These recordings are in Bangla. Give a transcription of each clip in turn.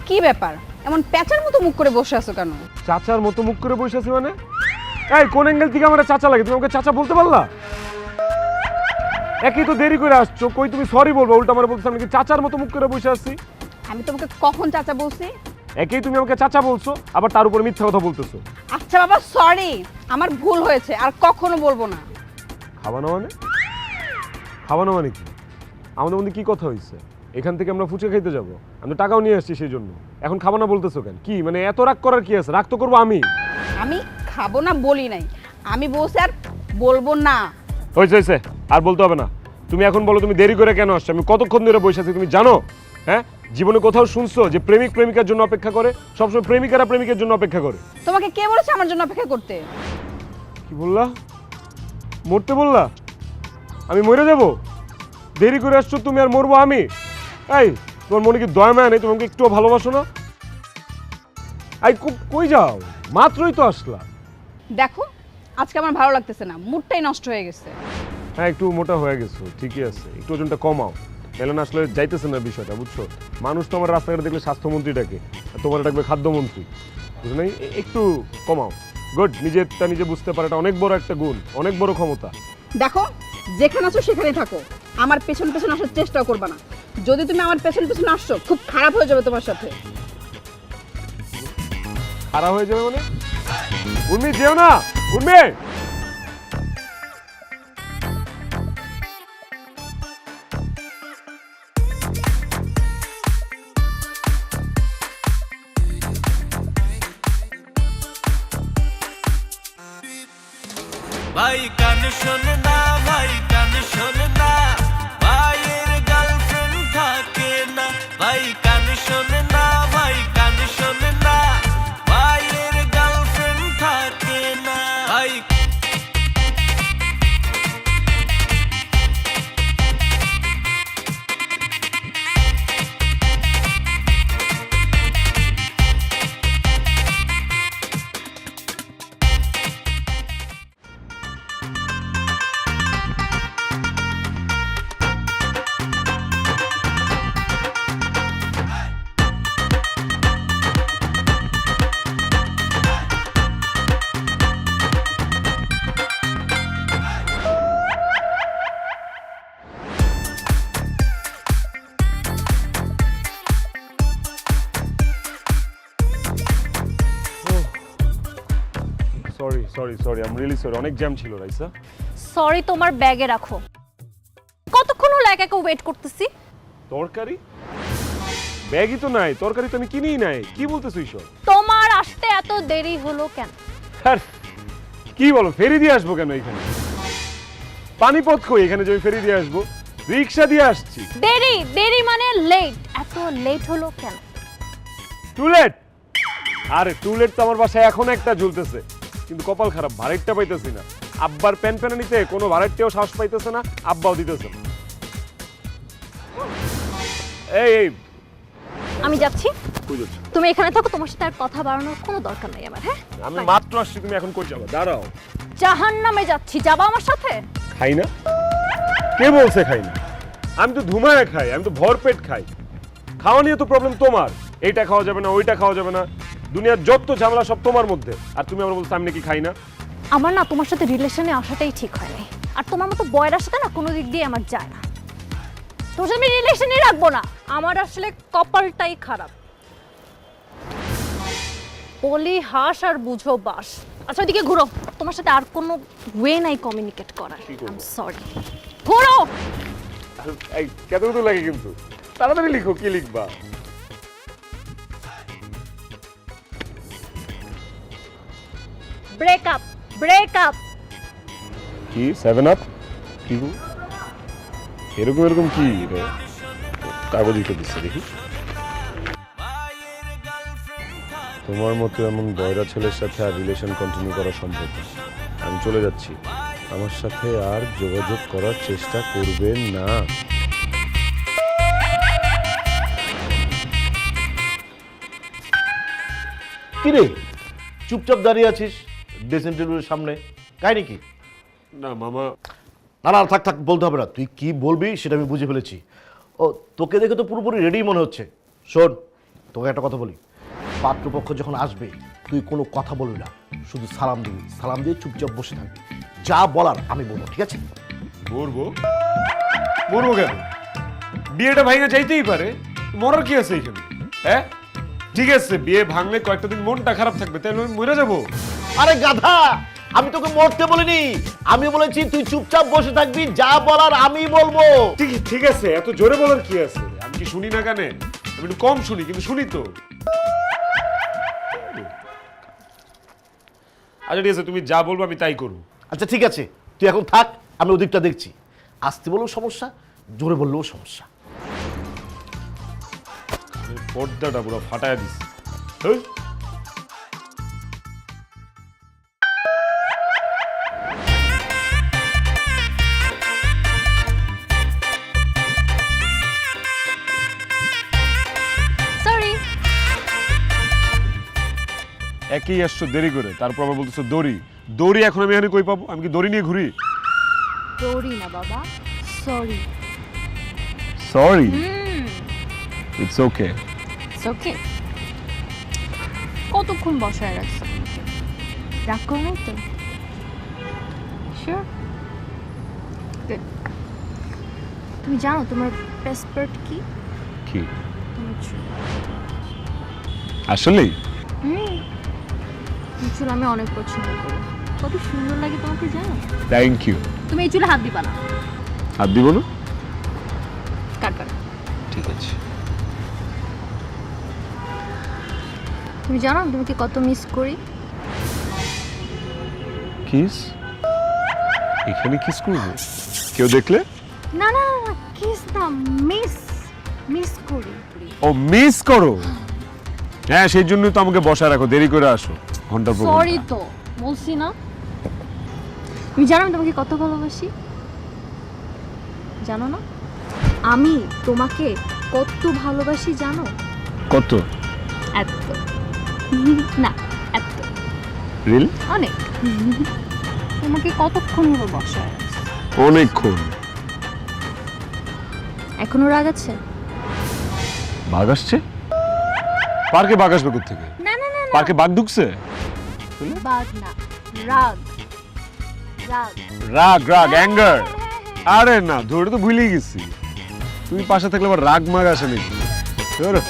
কি ব্যাপার এমন প্যাচার মতো মুখ করে বসে আছো কেন? চাচার মতো মুখ করে বসে আছি মানে? এই কোন অ্যাঙ্গেল থেকে আমার চাচা লাগে? তুমি আমাকে চাচা বলতে পারলা? একই তো দেরি করে আসছো, কই তুমি সরি বলবো, উল্টা আমার বলছো আমি কি চাচার মতো মুখ করে বসে আছি? আমি তোমাকে কখন চাচা বলছি? একই তুমি আমাকে চাচা বলছো, আবার তার উপর মিথ্যা কথা বলতেছো। আচ্ছা বাবা সরি, আমার ভুল হয়েছে, আর কখনো বলবো না। খাওয়ানো মানে? খাওয়ানো মানে কি? আমাদের মধ্যে কি কথা হয়েছে? এখান থেকে আমরা ফুচকা খাইতে যাবো, আমি তো টাকাও নিয়ে আসছি সেই জন্য। এখন খাবো না বলতেছো কেন? কি মানে এত রাগ করার কি আছে? রাগ তো করবো আমি। আমি খাবো না বলি নাই, আমি বলছি আর বলবো না। হয়েছে আর বলতে হবে না। তুমি এখন বলো তুমি দেরি করে কেন আসছো? আমি কতক্ষণ ধরে বসে আছি তুমি জানো? হ্যাঁ, জীবনে কোথাও শুনছো যে প্রেমিক প্রেমিকার জন্য অপেক্ষা করে? সবসময় প্রেমিকারা প্রেমিকের জন্য অপেক্ষা করে। তোমাকে কে বলেছে আমার জন্য অপেক্ষা করতে? কি বললা? মরতে বললা? আমি মরে যাব? দেরি করে আসছো তুমি আর মরবো আমি? এই তোমার মনে কি দয়া মায়া নেই? তোমাকে একটুও ভালোবাসো না? এই কই যাও? মাত্রই তো আসলা। দেখো আজকে আমার ভালো লাগতেছে না, মুডটাই নষ্ট হয়ে গেছে। হ্যাঁ একটু মোটা হয়ে গেছো, ঠিকই আছে, একটু ওজনটা কমাও। মেলান আসলে যাইতেছে না বিষয়টা, বুঝছো? মানুষ তো আমার রাস্তাঘাটে দেখলে স্বাস্থ্যমন্ত্রী ডাকে, আর তোমার ডাকবে খাদ্যমন্ত্রী, বুঝো নাই? একটু কমাও। গুড, নিজেরটা নিজে বুঝতে পারে, এটা অনেক বড় একটা গুণ, অনেক বড় ক্ষমতা। দেখো যেখানে আছো সেখানেই থাকো, আমার পেছন পেছন আসার চেষ্টাও করবে না। যদি তুমি আমার পেছন পেছন আসছো খুব খারাপ হয়ে যাবে তোমার সাথে। খারাপ হয়ে যাবে মানে? উর্মি যেও না, উর্মি! ভাই কান শোন না, ভাই কান শোন না, ভাইয়ের গার্লফ্রেন্ড থাকে না। ভাই কান শোন না, ভাই কান শোন না, ভাইয়ের গার্লফ্রেন্ড থাকে না। ভাই sorry, I am really sorry, অনেক জ্যাম ছিল রাইসা। সরি তোমার ব্যাগে রাখো। কতক্ষণ হলো একা একা ওয়েট করতেছি। তরকারি? ব্যাগই তো নাই, তরকারি তো আমি কিনেই নাই, কি বলতেছো এইসব? তোমার আসতে এত দেরি হলো কেন? আর কি বলো, ফেরি দিয়ে আসবো কেন এখানে? পানিপথ কই এখানে যে আমি ফেরি দিয়ে আসবো? রিক্সা দিয়ে আসছি। দেরি মানে লেট। এত লেট হলো কেন? Too late? আরে টু লেট তো আমার বাসায় এখন একটা ঝুলতেছে, কিন্তু কপাল খারাপ, ভাড়াইটটা পাইতেছি না। আব্বার প্যান প্যানানিতে কোনো ভাড়াইটেও সাহস পাইতেছে না, আব্বাও দিতেছে না। এই আমি যাচ্ছি, কই যাচ্ছ? তুমি এখানে থাকো, তোমার সাথে আর কথা বাড়ানোর কোনো দরকার নাই আমার। হ্যাঁ, আমি মাত্র আসছি, তুমি এখন কই যাবে? দাঁড়াও। জাহান্নামে যাচ্ছি, যাবা আমার সাথে? খাই না? কে বলছে খাই না? আমি তো ধুমায় খাই, আমি তো ভরপেট খাই। খাওয়া নিয়ে তো প্রবলেম তোমার, এইটা খাওয়া যাবে না, ওইটা খাওয়া যাবে না, দুনিয়ার যত ঝামেলা সব তোমার মধ্যে। আর তুমি আমার বলছো আমি নাকি খাই না? আমার না তোমার সাথে রিলেশনে আসাটাই ঠিক হয় নাই। আর তোমার মতো বয়ের সাথে না কোনো দিক দিয়ে আমার যায় না। তোর সাথে আমি রিলেশনই রাখবো না, আমার আসলে কপালটাই খারাপ। বলি হাস আর বুঝো বাস। আচ্ছা ওইদিকে ঘুরো, তোমার সাথে আর কোনো ওয়ে নাই কমিউনিকেট করার। আই এম সরি, ঘুরো। এই কত তো লাগে, কিন্তু তাড়াতাড়ি লিখো, কি লিখবা? Breakup, breakup. কি 7 আপ? কি গো? এরকম এরকম কি রে? কাগজ লিখে দিচ্ছে দেখি। তোমার মতো এমন বয়রা ছেলের সাথে আর রিলেশন কন্টিনিউ করা সম্ভব না। আমি চলে যাচ্ছি, আমার সাথে আর যোগাযোগ করার চেষ্টা করবেন না। কি রে চুপচাপ দাঁড়িয়ে আছিস ড্রেসিং টেবিলের সামনে, কাহিনী কি? না মামা। না না থাক থাক, বলতে হবে না, তুই কি বলবি সেটা আমি বুঝে ফেলেছি। ও তোকে দেখে তো পুরোপুরি রেডি মনে হচ্ছে। শোন, তোকে একটা কথা বলি, পাত্রপক্ষ যখন আসবে তুই কোনো কথা বলবি না, শুধু সালাম দিবি, সালাম দিয়ে চুপচাপ বসে থাকবি, যা বলার আমি বলবো, ঠিক আছে? মরবো মরবো কেন? বিয়েটা ভাঙা যাইতেই পারে, মরার কি আছে এখানে? হ্যাঁ ঠিক আছে, বিয়ে ভাঙলে কয়েকটা দিন মনটা খারাপ থাকবে, তাহলে আমি মরে যাবো? আরে গাধা, আমি তোকে মরতে বলিনি, আমি বলেছি তুই চুপচাপ বসে থাকবি, যা বলার আমি বলবো। ঠিক ঠিক আছে, এত জোরে বলার কি আছে? আমি কি শুনি না কানে? আমি একটু কম শুনি, কিন্তু শুনি তো। আচ্ছা ঠিক আছে, তুমি যা বলবো আমি তাই করবো। আচ্ছা ঠিক আছে, তুই এখন থাক, আমি ওদিকটা দেখছি। আসতে বললেও সমস্যা, জোরে বললেও সমস্যা। পর্দাটা পুরো ফাটায় দিস। হেই। সরি। একই আসছো দেরি করে, তারপর আবার বলতেছো দড়ি। দড়ি এখন আমি এখানে কই পাবো? আমি কি দড়ি নিয়ে ঘুরি? সরি না বাবা, sorry. Sorry, it's okay. Okay. কতক্ষণ বসায় রাখছো? রাগ করো নাই তো? শিওর? গুড। তুমি জানো তোমার বেস্ট পার্ট কি? কি তোমার চুল। আসলেই? এই চুল আমি অনেক পছন্দ করি। কত সুন্দর লাগে তোমাকে জানো? Thank you. তুমি এই চুলে হাত দিবা না। হাত দিব না? কাটবা না। ঠিক আছে। তুমি জানো আমি তোমাকে কত মিস করি? কিস? এখানে কিস করবো? কেউ দেখলে? না না কিস না, মিস মিস করি। ও মিস করো? হ্যাঁ সেই জন্যই তো আমাকে বসায় রাখো, দেরি করে আসো ঘন্টার পর সরি ঘন্টা। তো বলছি না। তুমি জানো আমি তোমাকে কত ভালোবাসি? জানো না? আমি তোমাকে কত ভালোবাসি জানো? কত? এত না, এত রিল? অনেক। তোমাকে কতক্ষণ হলো বসায় রাখছি? অনেকক্ষণ। এখনো রাগ আছে? বাঘ আসছে? পার্কে বাঘ আসবে কোত্থেকে? না না না না, পার্কে বাঘ ঢুকছে? বাঘ না, রাগ রাগ। রাগ রাগ অ্যাঙ্গার? আরে না, ধরে তো ভুলেই গেছি। তুমি পাশে থাকলে আবার রাগ মাগ আসে নাকি? ধরো।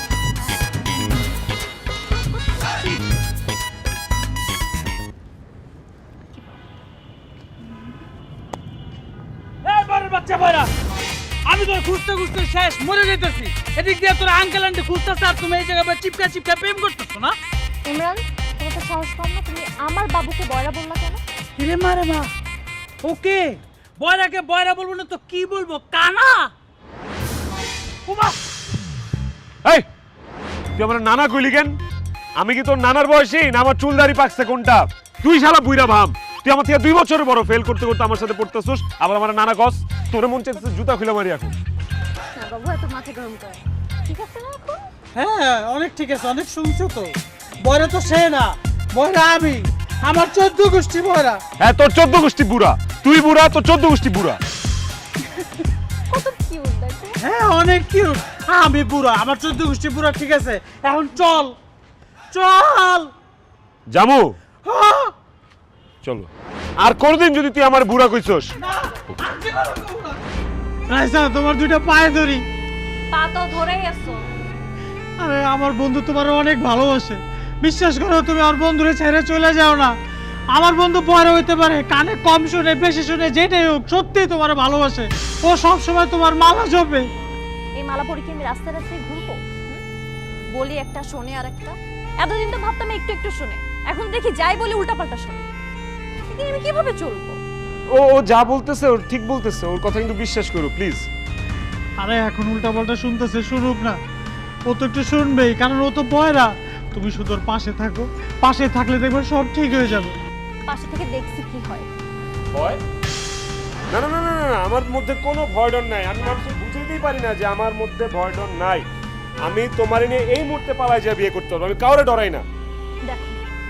এবারে বাচ্চা বয়রা, আমি তোর খুঁজতে খুঁজতে শেষ, মরে যেতেছি। এদিক দিয়ে তোর আঙ্কেল আন্টি খুঁজতেছে আর তুমি এই জায়গায় চিপকা চিপকা প্রেম করতেছো না? ইমরান, তোমার তো সাহস কম না? তুমি আমার বাবুকে বয়রা বললা কেন? রে মারে মা, ওকে বয়রাকে বয়রা বলবো না তো কি বলবো? কানা। উমা, এই তুই আমার নানা কইলি কেন? আমি কি তোর নানার বয়সী, না আমার চুল দাড়ি পাকছে কোনটা? তুই শালা বুইরা ভাম, তুই আমার থেকে 2 বছরের বড়, ফেল করতে করতে আমার সাথে পড়তেছস, আবার আমার নানা কস। তোরে মন চাইতেছে জুতা খুলে মারি এখন। না বাবু, এত মাথা গরম করে ঠিক আছে না এখন? হ্যাঁ অনেক ঠিক আছে, অনেক শুনছো তো। বয়রা তো সে না, বয়রা আমি, আমার 14 গোষ্ঠী বয়রা। হ্যাঁ তোর 14 গোষ্ঠী বুড়া, তুই বুড়া, তোর 14 গোষ্ঠী বুড়া। কত কিউট দেখো। হ্যাঁ অনেক কিউট, আমি বুড়া, আমার 14 গোষ্ঠী বুড়া। ঠিক আছে এখন চল চল। জামু হ্যাঁ। চলো। আর কোনদিন যদি তুই আমার বুড়া কইছস, রাইসা তোমার দুইটা পায়ে ধরি। পা তো ধরেই আছো। আরে আমার বন্ধু তোমার অনেক ভালোবাসে, বিশ্বাস করো, তুমি আমার বন্ধুরে ছেড়ে চলে যাও না। আমার বন্ধু পরে হইতে পারে, কানে কম শুনে বেশি শুনে যেটাই হোক, সত্যি তোমার ভালোবাসে। ও সব সময় তোমার মালা জপে। এই মালা পরে কি আমি রাস্তায় রাস্তায় ঘুরবো? বলি একটা শোনে আর একটা। এতদিন তো ভাবতাম একটু একটু শুনে, এখন দেখি যাই বলি উল্টাপাল্টা শুনে। কিন্তু আমি কিভাবে চলবো? ও ও যা বলতেছে ওর ঠিক বলতেছে, ওর কথা কিন্তু বিশ্বাস করো প্লিজ। আরে এখন উল্টাপাল্টা শুনতেছে, শুনুক না, ও তো একটু শুনবেই, কারণ ও তো বয়রা। তুমি শুধু ওর পাশে থাকো, পাশে থাকলে দেখবে সব ঠিক হয়ে যাবে। পাশে থেকে দেখছি কি হয়। ভয়? না না না না না, আমার মধ্যে কোনো ভয় ডর নাই। আমি মানুষকে বুঝাইতেই পারি না যে আমার মধ্যে ভয় ডর নাই। আমি তোমার নিয়ে এই মুহূর্তে পালাই যা বিয়ে করতে পারবো, আমি কাউরে ডরাই না। দেখো,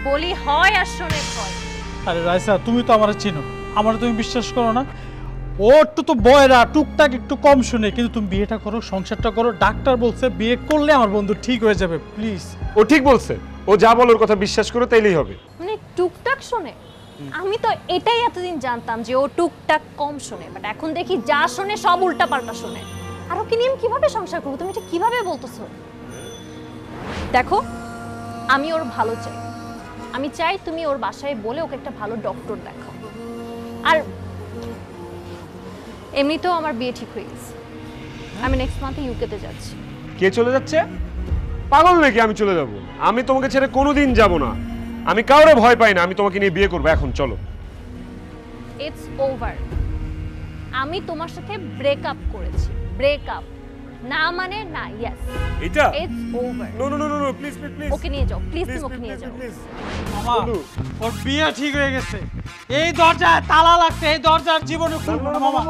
বলি হয় আর শোনে ভয়। আরে রাইসা, তুমি তো আমার চিনো, আমার তুমি বিশ্বাস করো না? ও ও একটু তো বয়রা, টুকটাক একটু কম শুনে, কিন্তু তুমি বিয়েটা করো, সংসারটা করো। ডাক্তার বলছে বিয়ে করলে আমার বন্ধু ঠিক হয়ে যাবে, প্লিজ। ও ঠিক বলছে, ও যা বলে ওর কথা বিশ্বাস করে তাইলেই হবে। মানে টুকটাক শোনে? আমি তো এটাই এতদিন জানতাম যে ও টুকটাক কম শোনে, বাট এখন দেখি যা শোনে সব উল্টাপাল্টা শোনে। আর ওকে নিয়ে আমি কিভাবে সংসার করবো? তুমি এটা কিভাবে বলতেছো? দেখো, আমি ওর ভালো চাই। আমি চাই তুমি ওর বাসায় বলে ওকে একটা ভালো ডক্টর দেখাও। আর এমনিতেও আমার বিয়ে ঠিক হয়ে গেছে, আমি নেক্সট মান্থে ইউকেতে যাচ্ছি। কে চলে যাচ্ছে? পাগল নাকি আমি চলে যাব? আমি তোমাকে ছেড়ে কোনোদিন যাব না। আমি কাউরে ভয় পাই না, আমি তোমাকে নিয়ে বিয়ে করবো। এখন চলো। It's over. আমি তোমার সাথে ব্রেকআপ করেছি। ব্রেকআপ না মানে না, ইয়েস, এটা it's over. No no no no please please please okay নিয়ে যাও, প্লিজ, তুমি ওকে নিয়ে যাও। মামা, ওর বিয়ে ঠিক হয়ে গেছে। এই দরজায় তালা লাগছে, এই দরজার জীবনে খুলবো না মামা।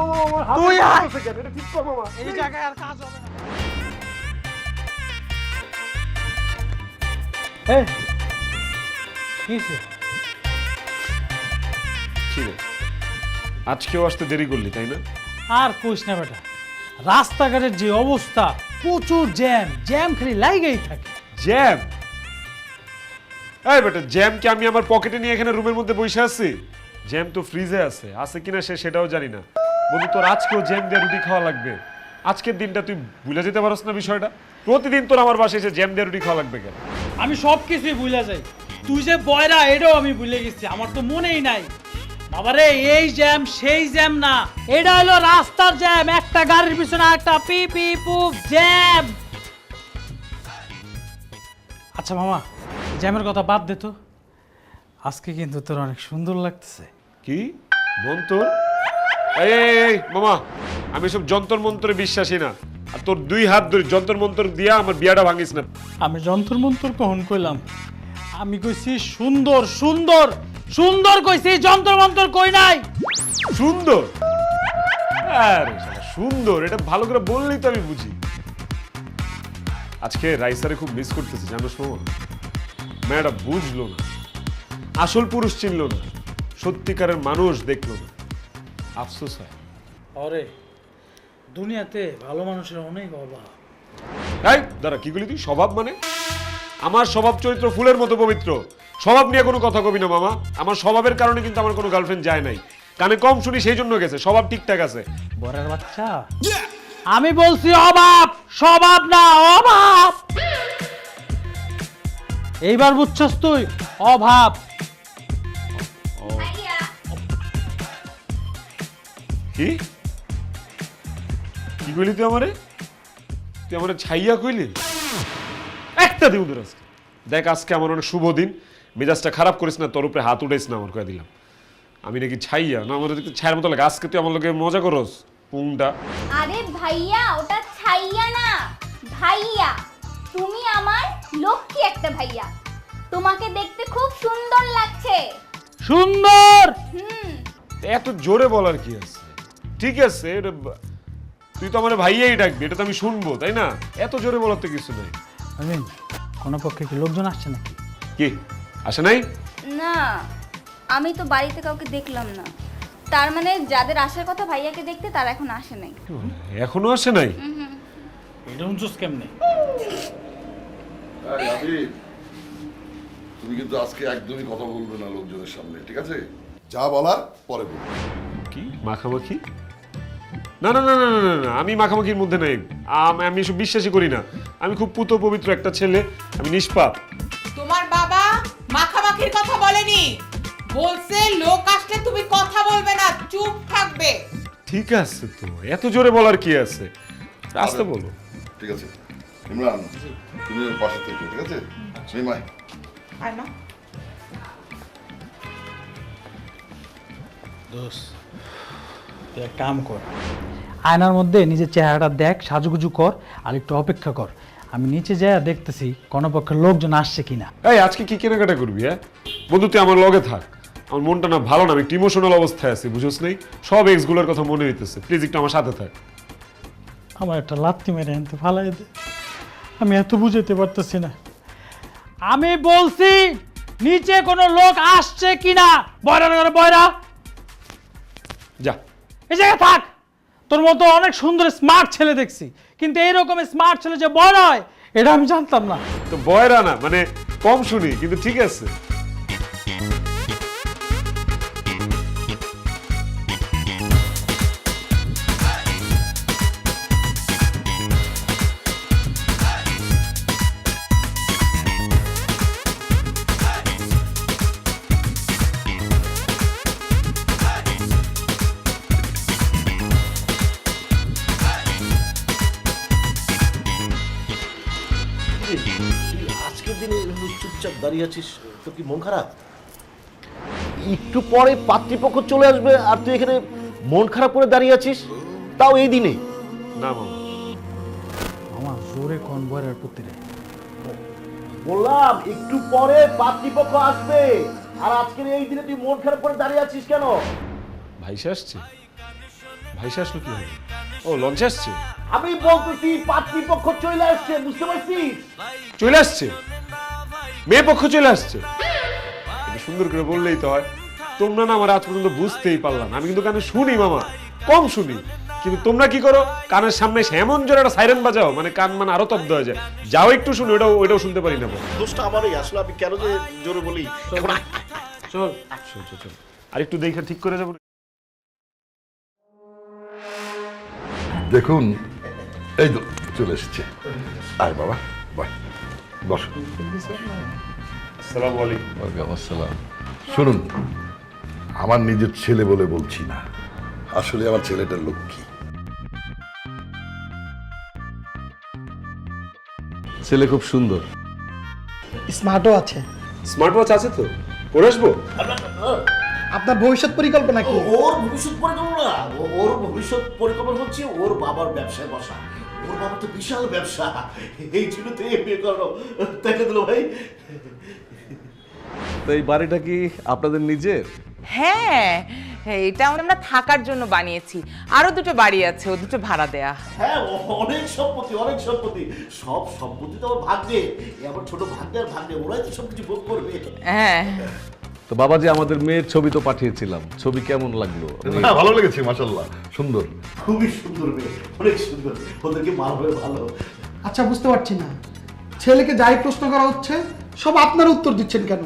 তুই আয়। এটা ঠিক কর মামা। এই জায়গায় আর কাজ হবে না। এই কিসে? ঠিক আছে, আজকেও আসতে দেরি করলি তাই না? আর কইস না বেটা, রাস্তাঘাটের যে অবস্থা, প্রচুর জ্যাম, জ্যাম খালি লাইগেই থাকে। জ্যাম? এই বেটা, জ্যাম কি আমি আমার পকেটে নিয়ে এখানে রুমের মধ্যে বসে আছি? জ্যাম তো ফ্রিজে আছে কিনা সেটাও জানি না। বন্ধু, তোর আজকেও জ্যাম দিয়ে রুটি খাওয়া লাগবে? আজকের দিনটা তুই ভুলে যেতে পারস না বিষয়টা? প্রতিদিন তোর আমার বাসায় এসে জ্যাম দিয়ে রুটি খাওয়া লাগবে কেন? আমি সব কিছুই ভুলে যাই। তুই যে বয়রা, এটাও আমি ভুলে গেছি, আমার তো মনেই নাই। বাবারে, এই জ্যাম সেই জ্যাম না, এটা হলো রাস্তার জ্যাম। একটা গাড়ির পিছনে একটা পি পি পুপ জ্যাম। আচ্ছা মামা, জ্যামের কথা বাদ দে তো। আজকে কিন্তু তোর অনেক সুন্দর লাগতেছে। কি মন্তর? এই মামা, আমি সব যন্তর মন্তরে বিশ্বাসী না। আর তোর দুই হাত ধরে যন্তর মন্তর দিয়া আমার বিয়াটা ভাঙিস না। আমি যন্তর মন্তর কখন কইলাম? আমি কইছি সুন্দর সুন্দর সুন্দর কইছি, যন্তর মন্তর কই নাই। সুন্দর? আরে শালা, সুন্দর এটা ভালো করে বললেই তো আমি বুঝি। আজকে রাইসারে খুব মিস করতেছি জানোস মামা। মেয়েটা বুঝলো না, আসল পুরুষ চিনলো না, সত্যিকারের মানুষ দেখলো না। আফসোস হয়। আরে দুনিয়াতে ভালো মানুষের অনেক অভাব। এই দাঁড়া, কি বলি তুই? স্বভাব মানে? আমার স্বভাব চরিত্র ফুলের মতো পবিত্র। স্বভাব নিয়ে কোনো কথা কবি না মামা। আমার স্বভাবের কারণে কিন্তু আমার কোনো গার্লফ্রেন্ড যায় নাই। কানে কম শুনি সেই জন্য গেছে, স্বভাব ঠিকঠাক আছে। বড়ার বাচ্চা, আমি বলছি অভাব, স্বভাব না, অভাব। এইবার বুঝছস তুই? অভাব। কি কি কইলি তুই আমারে? তুই আমারে ছাইয়া কইলি? একটা দিন ধরে আজকে দেখ, আজকে আমার অনেক শুভ দিন। মেজাজটা খারাপ করিস না, তোর উপরে হাত উঠাইস না আমার, কয়ে দিলাম। আমি নাকি ছাইয়া? না, আমার দেখতে ছাইয়ের মতো লাগে। আজকে তুই আমার লোকে মজা করস পুংটা। আরে ভাইয়া, ওটা ছাইয়া না, ভাইয়া। তুমি আমার লক্ষ্মী একটা ভাইয়া, তোমাকে দেখতে খুব সুন্দর লাগছে। সুন্দর? এত জোরে বলার কি আছে? ঠিক আছে, তুই তো আমার ভাইয়াই ডাকবি, এটা তো আমি শুনবো, তাই না? এত জোরে বলার তো কিছু নাই। আমিন, কোন পক্ষে কি লোকজন আসছে নাকি? কি আসে নাই? না, আমি তো বাড়িতে কাউকে দেখলাম না। তার মানে যাদের আসার কথা ভাইয়াকে দেখতে, তারা এখন আসে নাই। এখনো আসে নাই? এটা উনচুস কেমনে? তুমি কিন্তু আজকে একদমই কথা বলবে না লোকজনের সামনে, ঠিক আছে? যা বলার পরে বলবে। কি মাখামাখি? না না না না না না, আমি মাখামাখির মধ্যে নাই। আমি এসব বিশ্বাসই করি না। আমি খুব পুত পবিত্র একটা ছেলে, আমি নিষ্পাপ। তোমার বাবা মাখামাখির কথা বলেনি, বলছে লোক আসলে তুমি কথা বলবে না, চুপ থাকবে। ঠিক আছে, তো এত জোরে বলার কি আছে? রাস্তা বলো। ঠিক আছে ইমরান, তুমি ওর পাশে থেকে, ঠিক আছে? নিমাই, আয় মা। দোষ, তুই এক কাম কর, আয়নার মধ্যে নিজের চেহারাটা দেখ, সাজুগুজু কর, আর একটু অপেক্ষা কর। আমি নিচে যাই দেখতেছি কোনো পক্ষে লোকজন আসছে কিনা। এই আজকে কি কেনাকাটা করবি? হ্যাঁ বন্ধু, তুই আমার লগে থাক। আমার মনটা না ভালো না, আমি একটু ইমোশনাল অবস্থায় আছি, বুঝোস নাই? সব এক্সগুলোর কথা মনে হইতেছে। প্লিজ একটু আমার সাথে থাক। আমার একটা লাত্তি মেরে আনতে ফালাই দে, আমি এত বুঝাতে পারতেছি না। আমি বলছি নিচে কোনো লোক আসছে কিনা। বয়রা বয়রা, যা এই জায়গায় থাক। তোর মতো অনেক সুন্দর স্মার্ট ছেলে দেখছি, কিন্তু এইরকম স্মার্ট ছেলে যে বড় হয় এটা আমি জানতাম না। তো বয়রা না, মানে কম শুনি, কিন্তু ঠিক আছে। আজকের দিনে এভাবে চুপচাপ দাঁড়িয়ে আছিস, তোর কি মন খারাপ? একটু পরে পাত্রীপক্ষ চলে আসবে আর তুই এখানে মন খারাপ করে দাঁড়িয়ে আছিস, তাও এই দিনে? না মামা, আমার জোরে কোন বরের পুত্রে বললাম একটু পরে পাত্রীপক্ষ আসবে, আর আজকের এই দিনে তুই মন খারাপ করে দাঁড়িয়ে আছিস কেন? ভাইসা আসছে? ভাইসা আসলো কি হবে? ও লঞ্চে আসছে? আমি বলতেছি পাত্রীপক্ষ চলে আসছে, বুঝতে পারছিস? চলে আসছে? মেয়ে পক্ষ চলে আসছে? এটা সুন্দর করে বললেই তো হয়। তোমরা না আমার আজ পর্যন্ত বুঝতেই পারলাম না। আমি কিন্তু কানে শুনি মামা, কম শুনি, কিন্তু তোমরা কি করো, কানের সামনে এমন জোরে একটা সাইরেন বাজাও, মানে কান মানে আরো তব্দ হয়ে যায়। যাও একটু শুনি, ওইটাও শুনতে পারি না। দোষটা আমারই, আসলে আমি কেন যে জোরে বলি। এখন চল চল চল চল, আর একটু দেখে ঠিক করে যাবো। দেখুন, এই তো চলে এসেছে। আয় বাবা, বাহ, বস। আসসালামু আলাইকুম। ওয়ালাইকুম আসসালাম। শুনুন, আমার নিজের ছেলে বলে বলছি না, আসলে আমার ছেলেটা লক্ষ্মী। ছেলে খুব সুন্দর, স্মার্টও আছে। স্মার্ট ওয়াচ আছে তো, পরে আসবো। আপনার ভবিষ্যৎ পরিকল্পনা কি? ওর ভবিষ্যৎ পরিকল্পনা, ওর ভবিষ্যৎ পরিকল্পনা হচ্ছে ওর বাবার ব্যবসায় বসা। ওর বাবার তো বিশাল ব্যবসা, এই জন্য তো বিয়ে করো, তাই না দুলো ভাই? তো এই বাড়িটা কি আপনাদের নিজের? হ্যাঁ, এটা আমরা থাকার জন্য বানিয়েছি। আরো দুটো বাড়ি আছে, ও দুটো ভাড়া দেয়া। হ্যাঁ, অনেক সম্পত্তি, অনেক সম্পত্তি। সব সম্পত্তি তো আমার ভাগ্যে, আমার ছোট ভাগ্যের ভাগ্যে, ওরাই তো সবকিছু ভোগ করবে। হ্যাঁ, তো বাবাজি, আমাদের মেয়ের ছবি তো পাঠিয়েছিলাম, ছবি কেমন লাগলো? না, ভালো লেগেছে, মাশাআল্লাহ, সুন্দর। খুবই সুন্দর মেয়ে, অনেক সুন্দর, ওদেরকে মানবে ভালো। আচ্ছা, বুঝতে পারছি না, ছেলেকে যাই প্রশ্ন করা হচ্ছে সব আপনার উত্তর দিচ্ছেন কেন?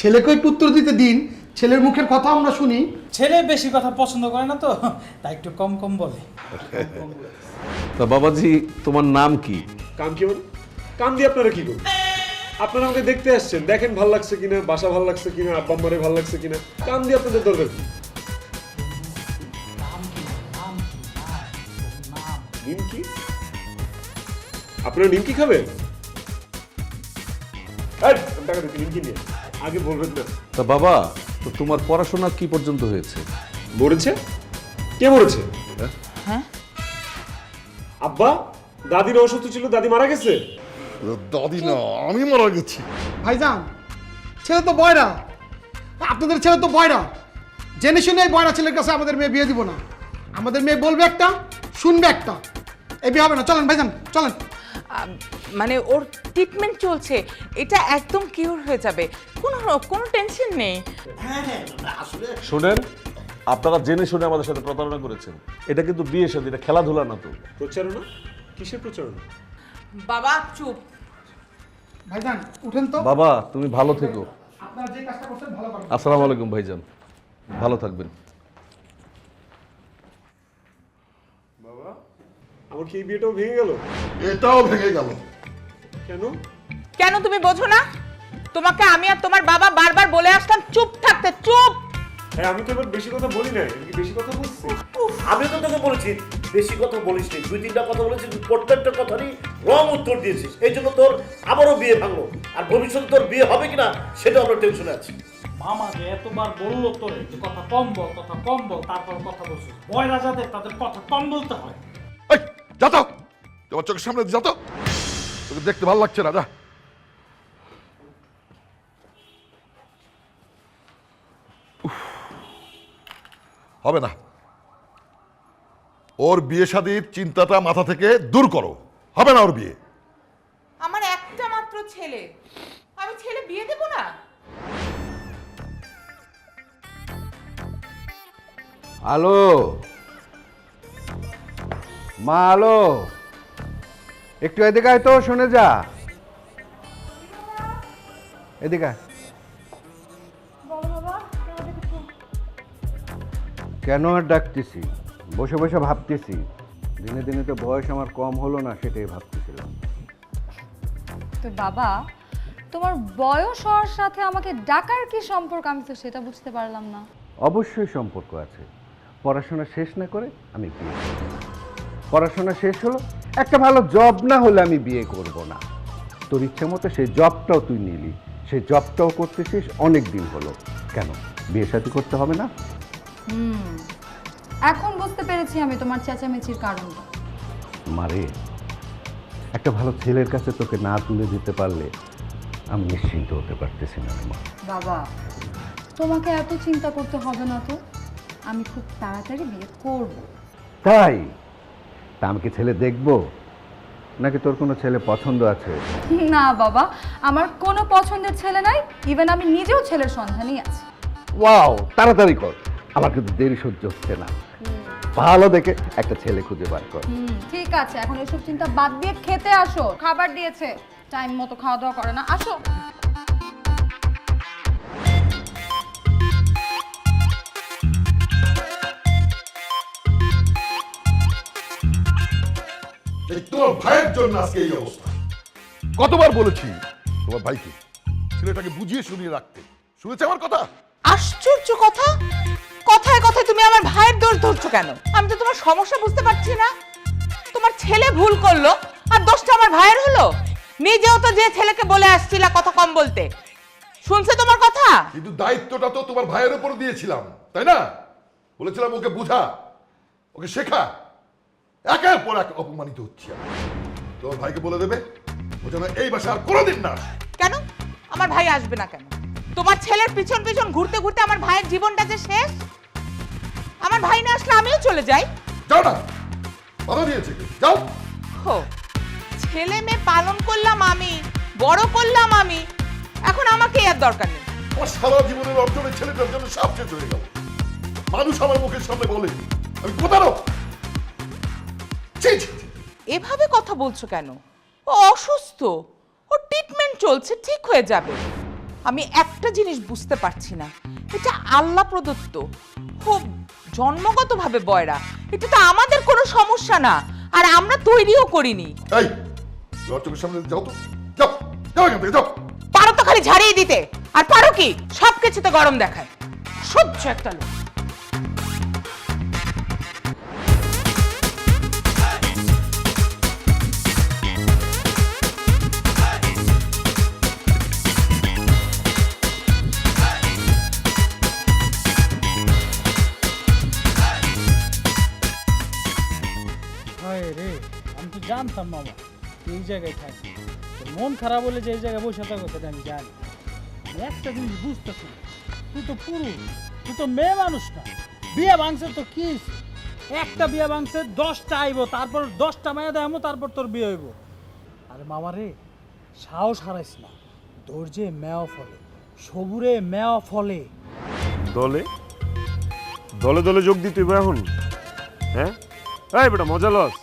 ছেলেকে একটু উত্তর দিতে দিন, ছেলের মুখের কথা আমরা শুনি। ছেলে বেশি কথা পছন্দ করে না তো, তাই একটু কম কম বলে। তা বাবাজি, তোমার নাম কি? কাম কি মানে? কাম দিয়ে আপনারা কি করবেন? আপনারা আমাকে দেখতে আসছেন, দেখেন ভালো লাগছে কিনা, বাসা ভালো লাগছে কিনা, আব্বা আম্মারে ভালো লাগছে কিনা। কাম দিয়ে আপনাদের দরকার কি? নিমকি? আপনারা নিমকি খাবেন? এই, আমি টাকা দিচ্ছি, নিমকি নিয়ে আগে বলবেন না। তা বাবা, তো তোমার পড়াশোনা কি পর্যন্ত হয়েছে? মরেছে? কে মরেছে? হ্যাঁ, আব্বা, দাদির অসুস্থ ছিল, দাদি মারা গেছে। দাদি না, আমি মারা গেছি। ভাইজান, ছেলে তো বয়রা, আপনাদের ছেলে তো বয়রা। জেনে শুনে এই বয়রা ছেলের কাছে আমাদের মেয়ে বিয়ে দিব না। আমাদের মেয়ে বলবে একটা, শুনবে একটা, এই বিয়ে হবে না। চলেন ভাইজান, চলেন। মানে ওর ট্রিটমেন্ট চলছে, এটা একদম কিওর হয়ে যাবে, কোনো কোনো টেনশন নেই। হ্যাঁ হ্যাঁ, আসলে শোনেন, আপনারা জেনে শুনে আমাদের সাথে প্রতারণা করেছেন। এটা কিন্তু বিয়ে শাদী, এটা খেলাধুলা না তো। প্রচারণা? কিসের প্রচারণা? বাবা চুপ। ভাইজান উঠেন তো। বাবা, তুমি ভালো থেকো। আপনারা যে কাজটা করছেন ভালো করেন। আসসালামু আলাইকুম ভাইজান, ভালো থাকবেন। বাবা, আমার কি এই বিয়েটাও ভেঙে গেল? এটাও ভেঙে গেল। কেন? কেন তুমি বোঝো না? তোমাকে আমি আর তোমার বাবা বারবার বলে আসলাম চুপ থাকতে, চুপ। হ্যাঁ, আমি তো এবার বেশি কথা বলি না, আমি কি বেশি কথা বলছি? আমি তো তোকে বলেছি বেশি কথা বলিস নি, দুই তিনটা কথা বলেছিস, প্রত্যেকটা কথারই রং উত্তর দিয়েছিস। এই জন্য তোর আবারও বিয়ে ভাঙলো, আর ভবিষ্যতে তোর বিয়ে হবে কিনা সেটা আমরা টেনশনে আছি। মামা যে এতবার বললো তোরে যে কথা কম বল, কথা কম বল, তারপর কথা বলছিস। বয়রা যাদের, তাদের কথা কম বলতে হয়। এই, যা তো, তোমার চোখের সামনে যা তো, তোকে দেখতে ভালো লাগছে না, যা। হবে না, ওর বিয়ে শাদীর চিন্তাটা মাথা থেকে দূর করো। হবে না ওর বিয়ে। আমার একটা মাত্র ছেলে, আমি ছেলে বিয়ে দেব না? হ্যালো, মা আলো, একটু এদিকে আয় তো, শুনে যা। এদিকে আয়। কেন আর ডাকতেছি? বসে বসে ভাবতেছি, দিনে দিনে তো বয়স আমার কম হলো না, সেটাই ভাবতেছিলাম। তো বাবা, তোমার বয়স হওয়ার সাথে আমাকে ডাকার কি সম্পর্ক, আমি তো সেটা বুঝতে পারলাম না। অবশ্যই সম্পর্ক আছে। পড়াশোনা শেষ না করে আমি বিয়ে করব না। পড়াশোনা শেষ হলো, একটা ভালো জব না হলে আমি বিয়ে করব না। তোর ইচ্ছে মতো সেই জবটাও তুই নিলি, সেই জবটাও করতেছিস অনেক দিন হলো, কেন বিয়ে শাদী করতে হবে না? এখন বুঝতে পেরেছি আমি তোমার চেঁচামেচির কারণটা। মারে, একটা ভালো ছেলের কাছে তোকে না তুলে দিতে পারলে আমি নিশ্চিন্ত হতে পারতেছি না মা। বাবা, তোমাকে এত চিন্তা করতে হবে না তো, আমি খুব তাড়াতাড়ি বিয়ে করব। তাই? তা আমি কি ছেলে দেখবো, নাকি তোর কোনো ছেলে পছন্দ আছে? না বাবা, আমার কোনো পছন্দের ছেলে নাই, ইভেন আমি নিজেও ছেলের সন্ধানই আছি। ওয়াও, তাড়াতাড়ি কর, আমার কিন্তু দেরি সহ্য হচ্ছে না। ভালো দেখে একটা ছেলে খুঁজে বার কর। ঠিক আছে, এখন এসব চিন্তা বাদ দিয়ে খেতে আসো। খাবার দিয়েছে, টাইম মতো খাওয়া দাওয়া করে না, আসো। তোমার ভাইয়ের জন্য আজকে এই অবস্থা। কতবার বলেছি তোমার ভাইকে ছেলেটাকে বুঝিয়ে শুনিয়ে রাখতে, শুনেছে আমার কথা? আশ্চর্য কথা, কথায় কথায় তুমি আমার ভাইয়ের দোষ ধরছো কেন? আমি তো তোমার সমস্যা বুঝতে পারছি না। তোমার ছেলে ভুল করলো আর দোষটা আমার ভাইয়ের হলো? নিজেও তো যে ছেলেকে বলে আসছিলা কথা কম বলতে, শুনছে তোমার কথা? কিন্তু দায়িত্বটা তো তোমার ভাইয়ের উপর দিয়েছিলাম, তাই না? বলেছিলাম ওকে বুঝা, ওকে শেখা। একের পর এক অপমানিত হচ্ছি আমি। তোমার ভাইকে বলে দেবে ও যেন এই বাসা আর কোনোদিন না আসে। কেন আমার ভাই আসবে না কেন? তোমার ছেলের পিছন পিছন ঘুরতে ঘুরতে আমার ভাইয়ের জীবনটা যে শেষ। আমার ভাই না আসলে আমিও চলে যাই। যাও না, বাধা দিয়েছে, যাও। হো, ছেলে মেয়ে পালন করলাম আমি, বড় করলাম আমি, এখন আমাকে আর দরকার নেই। আমার সারা জীবনের অর্জনের ছেলেটার জন্য সব শেষ হয়ে গেল। মানুষ আমার মুখের সামনে বলে আমি প্রতারক। এভাবে কথা বলছো কেন? ও অসুস্থ, ও ট্রিটমেন্ট চলছে, ঠিক হয়ে যাবে। আমি একটা জিনিস বুঝতে পারছি না, এটা আল্লাহ প্রদত্ত, খুব জন্মগতভাবে বয়রা। এটা তো আমাদের কোনো সমস্যা না, আর আমরা তৈরিও করিনি। এই তোমার চোখের সামনে যাও তো, যাও যাও এখান থেকে, যাও। পারো তো খালি ঝাড়িয়ে দিতে, আর পারো কি সবকিছুতে গরম দেখায়। সহ্য একটা লোক। হায় রে, আমি তো জানতাম মামা তুই এই জায়গায় থাকি। তোর মন খারাপ হলে যে এই জায়গায় বসে থাকো সেটা আমি জানি। আমি একটা জিনিস বুঝতেছি না, তুই তো পুরুষ, তুই তো মেয়ে মানুষ না। বিয়ে ভাঙছে তো কি হইছে? একটা বিয়ে ভাঙছে, 10টা আইব, তারপর 10টা মেয়ে দেখামো, তারপর তোর বিয়ে হইব। আরে মামা রে, সাহস হারাইস না, ধৈর্যে মেয়া ফলে, সবুরে মেয়া ফলে। দলে দলে দলে যোগ দিতে হইব এখন? হ্যাঁ এই বেটা, মজা লস।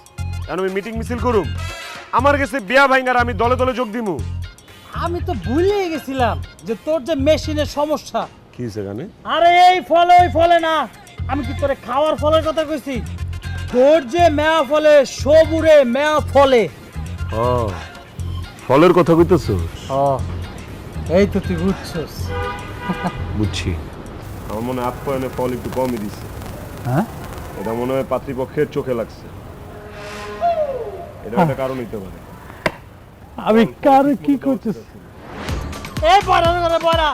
এখন আমি মিটিং মিছিল করুম, আমার কাছে বিয়া ভাইঙ্গার আমি দলে দলে যোগ দিমু? আমি তো ভুলেই গেছিলাম যে তোর যে মেশিনের সমস্যা। কি সেখানে? আরে এই ফলে ওই ফলে না, আমি কি তোরে খাওয়ার ফলের কথা কইছি? ধৈর্যে মেয়া ফলে, সবুরে মেয়া ফলে। ও, ফলের কথা কইতেছো? এই তো তুই বুঝছিস। বুঝছি। আমার মনে হয় আপ্যায়নে ফল একটু কমই দিছে। হ্যাঁ, এটা মনে হয় পাত্রীপক্ষের চোখে লাগছে। এটা একটা কারণ হইতে পারে। আমি কারে কি করতেছি? এই বড়া করে বড়া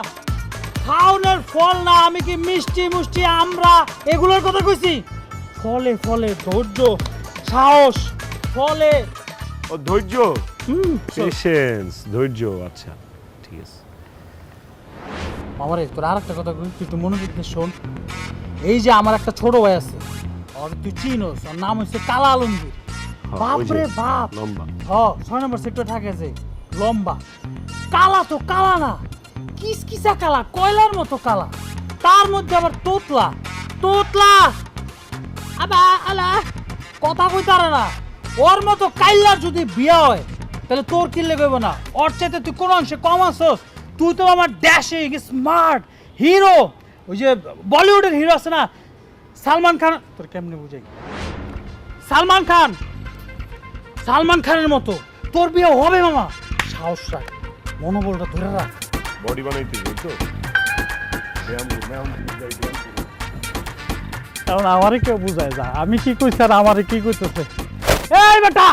খাওনের ফল না, আমি কি মিষ্টি মুষ্টি আমরা এগুলোর কথা কইছি? ফলে ফলে ধৈর্য, সাহস, ফলে ও ধৈর্য, পেশেন্স, ধৈর্য। আচ্ছা ঠিক আছে। আমারে তোর আর একটা কথা কই, তুই একটু মনোযোগ দিয়ে শোন। এই যে আমার একটা ছোট ভাই আছে, আর তুই চিনোস, ওর নাম হচ্ছে কালা আলমগীর। বাপরে বাপ, লম্বা। 6 নম্বর সেক্টর থাকে যে, লম্বা। কালা তো কালা না, কিসকিসা কালা, কয়লার মতো কালা। তার মধ্যে আবার তোতলা তোতলা। আবা আলা কথা কইতে পারে না। ওর মতো কাইল্লার যদি বিয়ে হয় তাহলে তোর কি লেগেব না? ওর চাইতে তুই কোন অংশে কম আসছস? তুই তো আমার ড্যাশিং স্মার্ট হিরো, ওই যে বলিউডের হিরো আছে না সালমান খান, তোর কেমনে বুঝাই, সালমান খানের মতো তোর বিয়ে হবে মামা। সাহস রাখ, মনোবলটা ধরে রাখ। বডি বানাইতে যাই তো ব্যায়াম বুঝাই ব্যায়াম করি। এখন আমারে কেউ বুঝায় যা আমি কি কইছি আর আমারে কি কইতেছে। এই বেটা,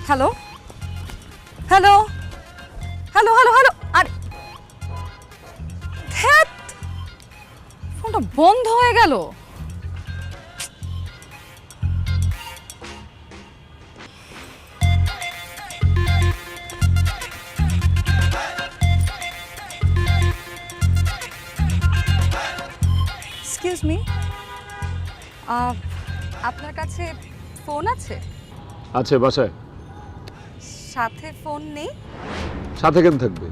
hello hello hello hello hello, আর ধ্যাৎ, ফোনটা বন্ধ হয়ে গেল। এক্সকিউজ মি, আপনার কাছে ফোন আছে? আছে বাসায়। সাথে ফোন নেই? সাথে কেন থাকবে?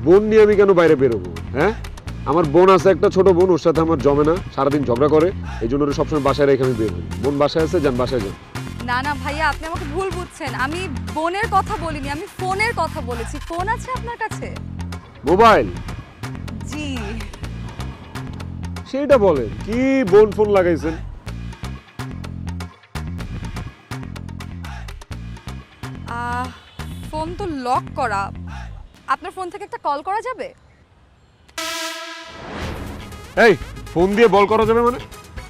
বোন নিয়ে আমি কেন বাইরে বেরোবো? হ্যাঁ, আমার বোন আছে একটা ছোট বোন, ওর সাথে আমার জমে না, সারাদিন ঝগড়া করে, এই জন্য ওরা সবসময় বাসায় রেখে আমি বের হই। বোন বাসায় আছে, যান বাসায় যান। না না ভাইয়া, আপনি আমাকে ভুল বুঝছেন, আমি বোনের কথা বলিনি, আমি ফোনের কথা বলেছি। ফোন আছে আপনার কাছে? মোবাইল? জি। সেইটা বলেন, কি বোন ফোন লাগাইছেন? ফোন তো লক করা, আপনার ফোন থেকে একটা কল করা যাবে? এই ফোন দিয়ে বল করা যাবে মানে?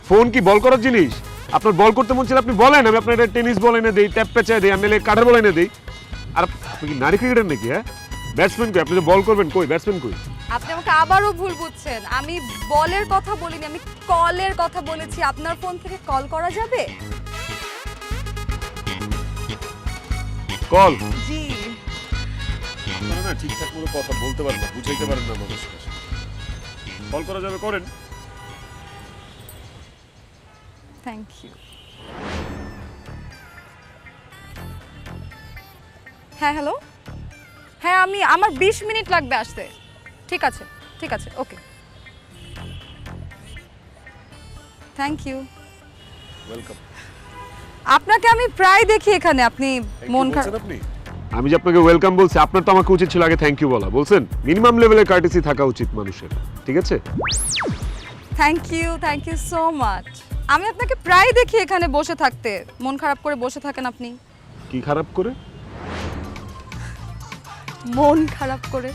ফোন কি বল করার জিনিস? আপনার বল করতে মন চাইলে আপনি বলেন, আমি আপনার টেনিস বল এনে দেই, ট্যাপ পেঁচায় দেই, আমি কাঠের বল এনে দেই। আর আপনি কি নারী ক্রিকেটার নাকি? হ্যাঁ, ব্যাটসম্যান কই? আপনি যে বল করবেন কই? ব্যাটসম্যান কই? আপনি আমাকে আবারও ভুল বুঝছেন, আমি বলের কথা বলিনি, আমি কলের কথা বলেছি। আপনার ফোন থেকে কল করা যাবে? কল? জি। আপনারা না ঠিকঠাক করে কথা বলতে পারেন না, বুঝাইতে পারেন না মানুষকে। কল করা যাবে, করেন। Thank you. হ্যাঁ হ্যালো, হ্যাঁ আমার 20 মিনিট লাগবে আসতে। ঠিক আছে ঠিক আছে, ওকে, থ্যাংক ইউ। ওয়েলকাম। আপনাকে আমি প্রায় দেখি এখানে, আপনি মন খারাপ। আমি যে আপনাকে ওয়েলকাম বলছি, আপনার তো আমাকে উচিত ছিল আগে থ্যাংক ইউ বলা। বলছেন মিনিমাম লেভেলের কার্টেসি থাকা উচিত মানুষের, ঠিক আছে? Thank you so much. আমি আপনাকে প্রায় দেখি এখানে বসে থাকতে, মন খারাপ করে বসে থাকেন আপনি। কি খারাপ করে? মন খারাপ করে?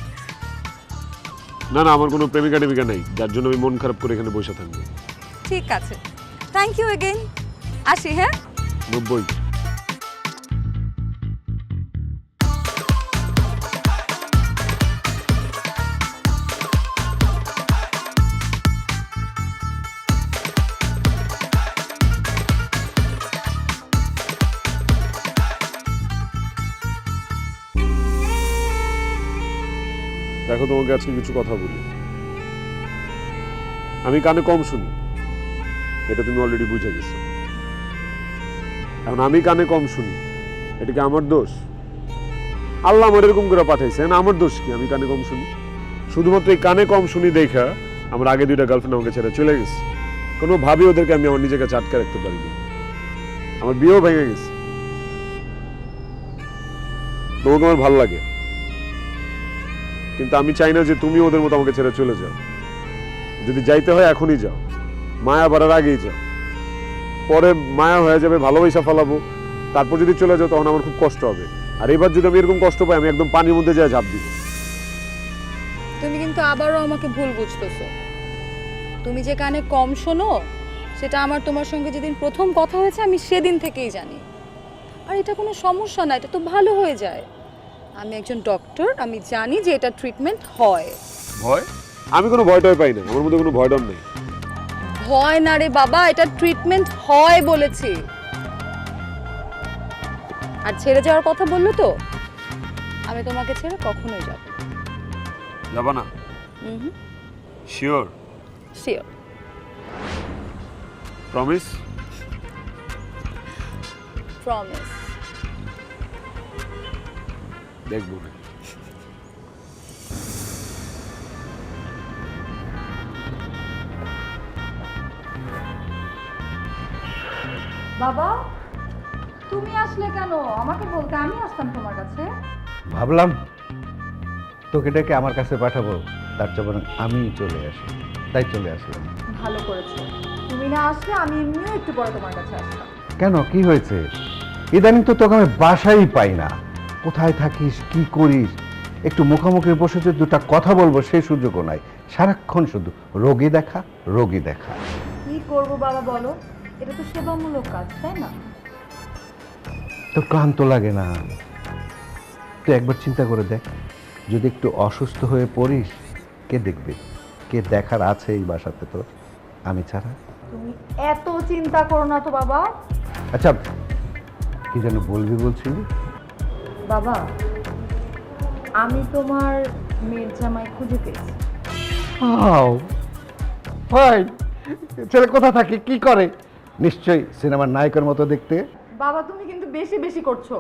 না না, আমার কোনো প্রেমিকা টেমিকা নাই যার জন্য আমি মন খারাপ করে এখানে বসে থাকবো। ঠিক আছে, থ্যাংক ইউ এগেইন, আসি। হ্যাঁ, 90। দেখো, তোমাকে আজকে কিছু কথা বলি। আমি কানে কম শুনি, এটা তুমি অলরেডি বুঝে গেছো। এখন আমি কানে কম শুনি, এটা কি আমার দোষ? আল্লাহ আমার এরকম করে পাঠাইছে, না আমার দোষ কি আমি কানে কম শুনি? শুধুমাত্র এই কানে কম শুনি দেখা আমার আগে 2টা গার্লফ্রেন্ড আমাকে ছেড়ে চলে গেছে। কোনো ভাবি ওদেরকে আমি আমার নিজেকে আটকে রাখতে পারিনি। আমার বিয়েও ভেঙে গেছে। তোমাকে আমার ভালো লাগে, কিন্তু আমি চাই না যে তুমি ওদের মতো আমাকে ছেড়ে চলে যাও। যদি যাইতে হয় এখনই যাও, মায়া বাড়ার আগেই যাও। পরে মায়া হয়ে যাবে, ভালোবাসা ফেলাবো, তারপর যদি চলে যাও তখন আমার খুব কষ্ট হবে। আর এবার যদি আমি এরকম কষ্ট পাই, আমি একদম পানির মধ্যে যায় ঝাঁপ দিব। তুমি কিন্তু আবারও আমাকে ভুল বুঝতেছো। তুমি যে কানে কম শোনো সেটা আমার তোমার সঙ্গে যেদিন প্রথম কথা হয়েছে আমি সেদিন থেকেই জানি। আর এটা কোনো সমস্যা না, এটা তো ভালো হয়ে যায়। আমি একজন ডক্টর, আমি জানি যে এটা ট্রিটমেন্ট হয়। ভয়? আমি কোনো ভয় টয় পাই না, আমার মধ্যে কোনো ভয় ডর নেই। ভয় না রে বাবা, এটা ট্রিটমেন্ট হয় বলেছি। আর ছেড়ে যাওয়ার কথা বললো তো, আমি তোমাকে ছেড়ে কখনোই যাব না। যাবা না? শিওর? শিওর। প্রমিস? প্রমিস। দেখবো না। বাবা, তুমি আসলে কেন? আমাকে বলতে, আমি আসতাম তোমার কাছে। ভাবলাম তোকে ডেকে আমার কাছে পাঠাবো, তার চেয়ে বরং আমি চলে আসি, তাই চলে আসলাম। ভালো করেছো, তুমি না আসলে আমি এমনিও একটু পরে তোমার কাছে আসতাম। কেন, কি হয়েছে? ইদানিং তো তোকে আমি বাসাই পাই না। কোথায় থাকিস, কি করিস? একটু মুখোমুখি বসে যে দুটা কথা বলবো সেই সুযোগও নাই। সারাক্ষণ শুধু রোগী দেখা, রোগী দেখা। কি করবো বাবা বলো, এটা তো সেবামূলক কাজ, তাই না? তোর ক্লান্ত লাগে না? তুই একবার চিন্তা করে দেখ, যদি একটু অসুস্থ হয়ে পড়িস, কে দেখবে? কে দেখার আছে এই বাসাতে তোর, আমি ছাড়া? তুমি এত চিন্তা করো না তো বাবা। আচ্ছা, কি যেন বলবি বলছিলি? বাবা, আমি তোমার মেয়ের জামাই খুঁজে পেয়েছি। ছেলে কোথা থাকে, কি করে? নিশ্চয়ই সিনেমার নায়কের মতো দেখতে। বাবা তুমি কিন্তু বেশি বেশি করছো।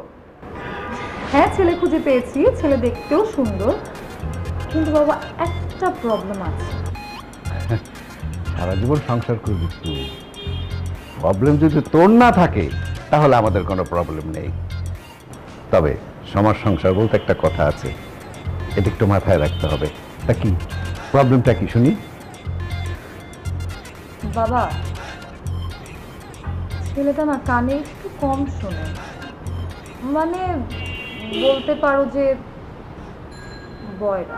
হ্যাঁ, ছেলে খুঁজে পেয়েছি, ছেলে দেখতেও সুন্দর, কিন্তু বাবা একটা প্রবলেম আছে। সারা জীবন সংসার করবি তুই, প্রবলেম যদি তোর না থাকে তাহলে আমাদের কোনো প্রবলেম নেই। তবে সমাজ সংসার বলতে একটা কথা আছে, এটা একটু মাথায় রাখতে হবে। তা কি প্রবলেমটা কি শুনি? বাবা, ছেলেটা না কানে একটু কম শোনে, মানে বলতে পারো যে বয়রা।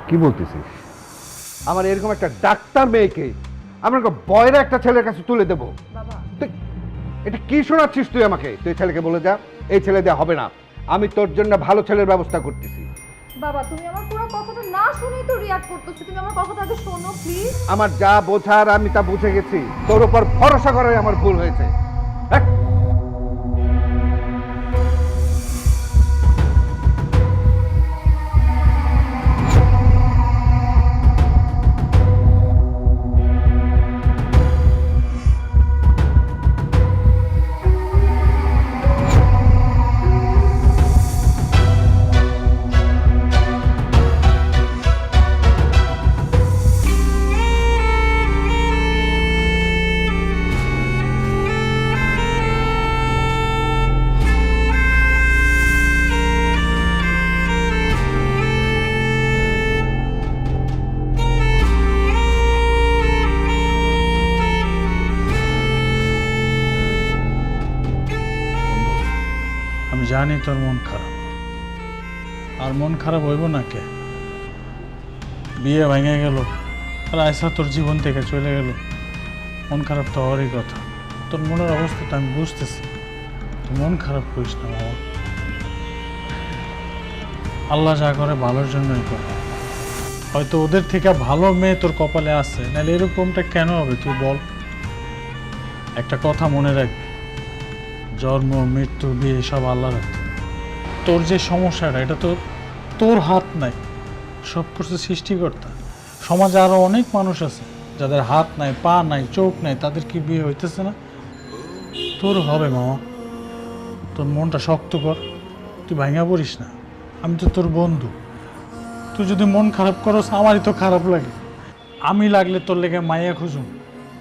কি বলতেছিস? আমার এরকম একটা ডাক্তার মেয়েকে আমরা বয়রা একটা ছেলের কাছে তুলে দেবো? বাবা, এটা কি শোনাচ্ছিস তুই আমাকে? তুই ছেলেকে বলে যা, এই ছেলে দেওয়া হবে না, আমি তোর জন্য ভালো ছেলের ব্যবস্থা করতেছি। বাবা তুমি আমার পুরো কথাটা না শুনেই তো রিঅ্যাক্ট করতেছো, তুমি আমার কথাটা আগে শোনো প্লিজ। আমার যা বোঝার আমি তা বুঝে গেছি, তোর উপর ভরসা করাই আমার ভুল হয়েছে। আমি জানি তোর মন খারাপ, আর মন খারাপ হইব না কে? বিয়ে ভেঙে গেল আর আয়সা তোর জীবন থেকে চলে গেল, মন খারাপ তো হওয়ারই কথা। তোর মনের অবস্থাটা আমি বুঝতেছি, তুই মন খারাপ করিস না বাবা। আল্লাহ যা করে ভালোর জন্যই করে। হয়তো ওদের থেকে ভালো মেয়ে তোর কপালে আছে, নাহলে এরকমটা কেন হবে তুই বল? একটা কথা মনে রাখবি, জন্ম মৃত্যু বিয়ে সব আল্লাহর হাতে। তোর যে সমস্যাটা, এটা তো তোর হাত নাই, সব করছে সৃষ্টিকর্তা। সমাজে আরো অনেক মানুষ আছে যাদের হাত নাই, পা নাই, চোখ নাই, তাদের কি বিয়ে হইতেছে না? তোর হবে মামা, তোর মনটা শক্ত কর, তুই ভাঙা পড়িস না। আমি তো তোর বন্ধু, তুই যদি মন খারাপ করস আমারই তো খারাপ লাগে। আমি লাগলে তোর লেগে মায়া খুঁজুম,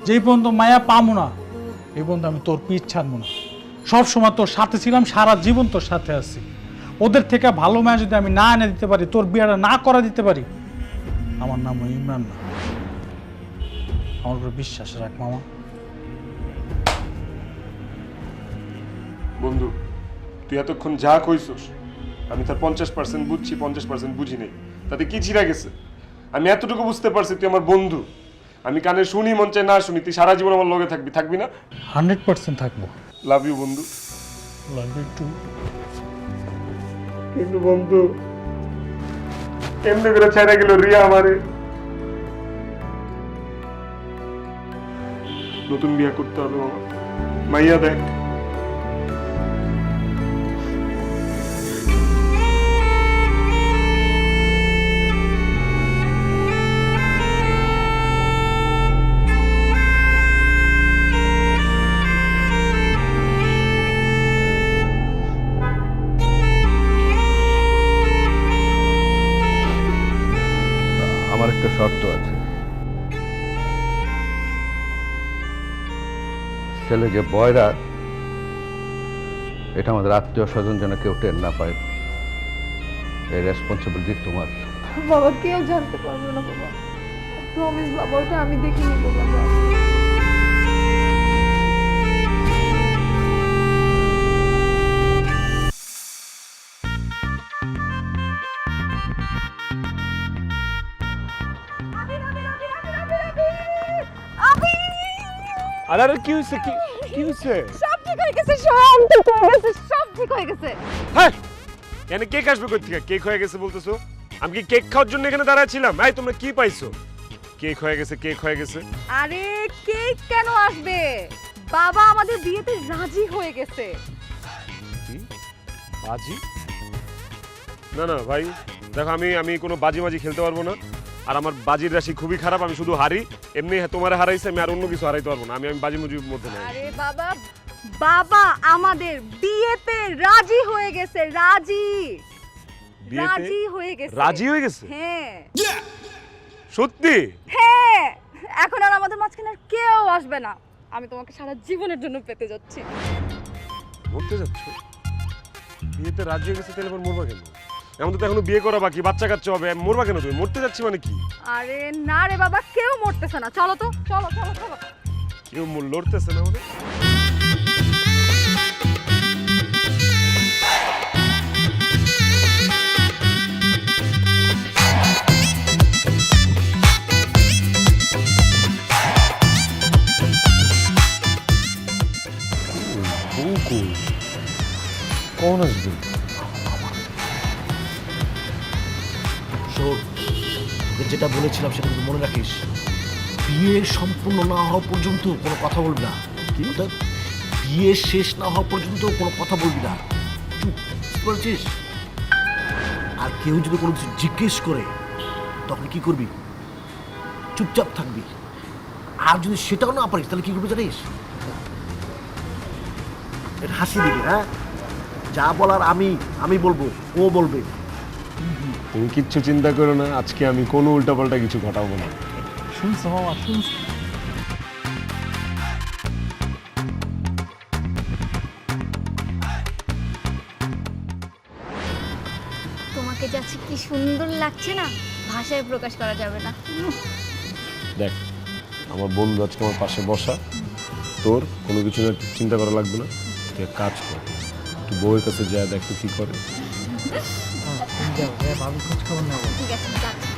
যেই পর্যন্ত মায়া পামো না এই পর্যন্ত আমি তোর পিঠ ছাড়বো না। সবসময় তোর সাথে ছিলাম, সারা জীবন তোর সাথে আছি। ওদের থেকে ভালো মায়া যদি আমি না এনে দিতে পারি, তোর বিয়েটা না করা দিতে পারি, আমার নাম ইমরান না। আমার উপর বিশ্বাস রাখ মামা। বন্ধু, তুই এতক্ষণ যা কইছস আমি তার 50% বুঝছি, 50% বুঝি নাই। তাতে কি ছিড়া গেছে? আমি এতটুকু বুঝতে পারছি তুই আমার বন্ধু। আমি কানে শুনি মন চায় না শুনি, তুই সারা জীবন আমার লগে থাকবি, থাকবি না? 100% থাকবো। লাভ ইউ বন্ধু। Love you too. কিন্তু বন্ধু কেমনে করে ছেড়ে গেল রিয়া আমারে। নতুন বিয়ে করতে হবে বাবা, মাইয়া দেখ। আমার একটা শর্ত আছে, ছেলে যে বয়রা, এটা আমাদের আত্মীয় স্বজন যেন কেউ টের না পায়। এই রেসপন্সিবিলিটি তোমার। বাবা কেউ জানতে পারবে না বাবা, প্রমিস বাবা, ওটা আমি দেখে নিব বাবা। আরে আরে কি হইছে, কি হইছে? সব ঠিক হয়ে গেছে, সব ঠিক হয়ে গেছে, সব ঠিক হয়ে গেছে। হ্যাঁ, এখানে কেক আসবে কই থেকে? কেক হয়ে গেছে বলতেছো? আমি কি কেক খাওয়ার জন্য এখানে দাঁড়ায় ছিলাম? এই তোমরা কি পাইছো? কেক হয়ে গেছে, কেক হয়ে গেছে। আরে কেক কেন আসবে, বাবা আমাদের বিয়েতে রাজি হয়ে গেছে। কি বাজি? না না ভাই দেখো, আমি কোনো বাজি মাজি খেলতে পারবো না। আর আমার বাজির রাশি খুবই খারাপ, আমি শুধু হারি। এমনি তোমারে হারাইছে, আমি আর অন্য কিছু হারাইতে পারবো না। আমি বাজি মুজির মধ্যে নাই। আরে বাবা, বাবা আমাদের বিয়েতে রাজি হয়ে গেছে, রাজি রাজি হয়ে গেছে। রাজি হয়ে গেছে? হ্যাঁ সত্যি? হ্যাঁ, এখন আর আমাদের মাঝখানে আর কেউ আসবে না। আমি তোমাকে সারা জীবনের জন্য পেতে যাচ্ছি। মরতে যাচ্ছ? বিয়েতে রাজি হয়ে গেছে, তাহলে এবার মরবা কেন? এমন তো এখনো বিয়ে করা বাকি, বাচ্চা কাচ্চা হবে, মরবা কেন তুমি? মরতে যাচ্ছি মানে কি? আরে না রে বাবা, কেউ মরতেছে না, চলো তো, চলো চলো চলো। কেউ লড়তেছে না মানে? কখন আসবে? যেটা বলেছিলাম সেটা কিন্তু মনে রাখিস, বিয়ে সম্পূর্ণ না হওয়া পর্যন্ত কোনো কথা বলবি না। কি অর্থাৎ বিয়ে শেষ না হওয়া পর্যন্ত কোনো কথা বলবি না, চুপ, বুঝতে পারছিস? আর কেউ যদি কোনো কিছু জিজ্ঞেস করে তখন কি করবি? চুপচাপ থাকবি। আর যদি সেটাও না পারিস তাহলে কি করবি জানিস? এটা হাসি দিবি, হ্যাঁ? যা বলার আমি বলবো, ও বলবে। তুমি কিচ্ছু চিন্তা করো না, আজকে আমি কোনো উল্টাপাল্টা কিছু ঘটাবো না। শুনছো মামা, শুনছো? তোমাকে যাচ্ছে কি সুন্দর লাগছে না, ভাষায় প্রকাশ করা যাবে না। দেখ, আমার বন্ধু আজকে আমার পাশে বসা, তোর কোনো কিছু না চিন্তা করা লাগবে না। তুই এক কাজ কর, তুই বউয়ের কাছে যা, দেখ তুই কি করে। যাও, ভাবি খোঁজ খবর নাও। ঠিক আছে, যাচ্ছি।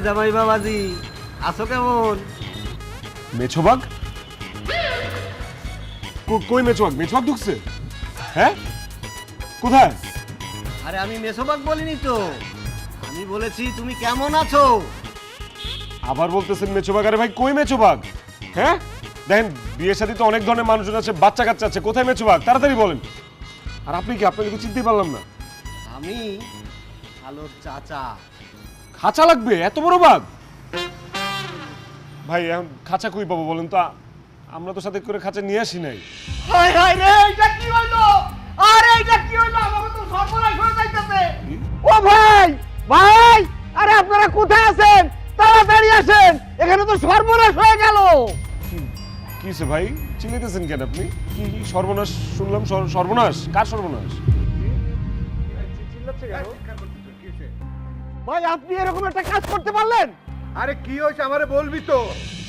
জামাই বাবাজি, আছো কেমন? মেছোবাগ? কই মেছোবাগ? মেছোবাগ ঢুকছে? হ্যাঁ, কোথায়? আরে আমি মেসোবাগ বলিনি তো, আমি বলেছি তুমি কেমন আছো। আবার বলতেছেন মেছোবাগ? আরে ভাই কই মেছোবাগ? হ্যাঁ দেখেন, বিয়ের সাথে তো অনেক ধরনের মানুষজন আছে, বাচ্চা কাচ্চা আছে, কোথায় মেছোবাগ? তাড়াতাড়ি বলেন। আর আপনি কি? আপনাকে তো চিনতেই পারলাম না। আমি আলোর চাচা। খাঁচা লাগবে? এত বড় বাঘ? ভাই এখন খাঁচা কই পাবো বলেন তো? আমরা তো সাথে করে খাঁচা নিয়ে আসি নাই। হায় হায় রে, এটা কি হলো? এইটা কি হইলো? আমাকে তো সর্বনাশ হয়ে যাইতেছে। ও ভাই ভাই, আরে আপনারা কোথায় আছেন? তাড়াতাড়ি আসেন, এখানে তো সর্বনাশ হয়ে গেল। কি হয়েছে ভাই, চিল্লাইতেছেন কেন আপনি? কি কি সর্বনাশ শুনলাম? সর্বনাশ? কার সর্বনাশ? ভাই আপনি এরকম একটা কাজ করতে পারলেন? আরে কি হয়েছে আমারে বলবি তো?